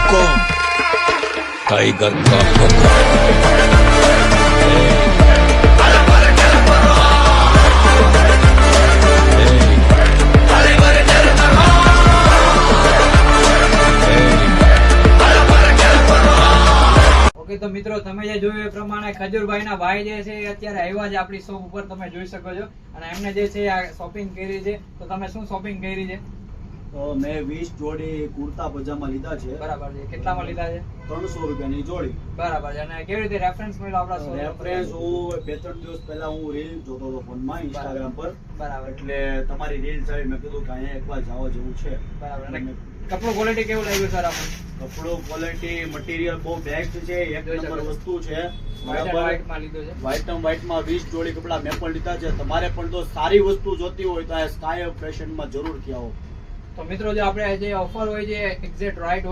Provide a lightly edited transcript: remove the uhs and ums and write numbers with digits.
हुक्म टाइगर का हुक्म। ઓકે તો મિત્રો તમે જે જોયું એ પ્રમાણે ખજૂરભાઈ ના ભાઈ જે છે એ અત્યારે આવ્યા છે આપણી શોપ ઉપર, તમે જોઈ શકો છો. અને એમને જે છે આ શોપિંગ કરી છે. તો તમે શું શોપિંગ કરી છે? તો મેં 20 જોડી કુર્તા પજામા લીધા છે. બરાબર છે. કેટલામાં લીધા છે? 300 રૂપિયાની જોડી. બરાબર છે. અને કેવી રીતે રેફરન્સ મળ્યો આપણા શોપ? રેફરન્સ હું 2-3 દિવસ પહેલા હું રીલ જોતો હતો ફોનમાં ઇન્સ્ટાગ્રામ પર. બરાબર એટલે તમારી રીલ જોઈ મેં કીધું કે અહીંયા એકવાર જવા જેવું છે. બરાબર. અને કપડું ક્વોલિટી કેવું લાગ્યું સર આપણને? કપડું ક્વોલિટી મટીરિયલ બહુ બેસ્ટ છે, એક નંબર વસ્તુ છે. વ્હાઈટ માં લીધું છે. વ્હાઈટ માં 20 જોડી કપડા મેં પણ લીધા છે. તમારે પણ તો સારી વસ્તુ જોતી હોય તો આ સ્કાય ફેશનમાં જરૂરથી આવો. તો મિત્રો જો આપણે જે ઓફર હોય છે એક્ઝેક્ટ રાઈટ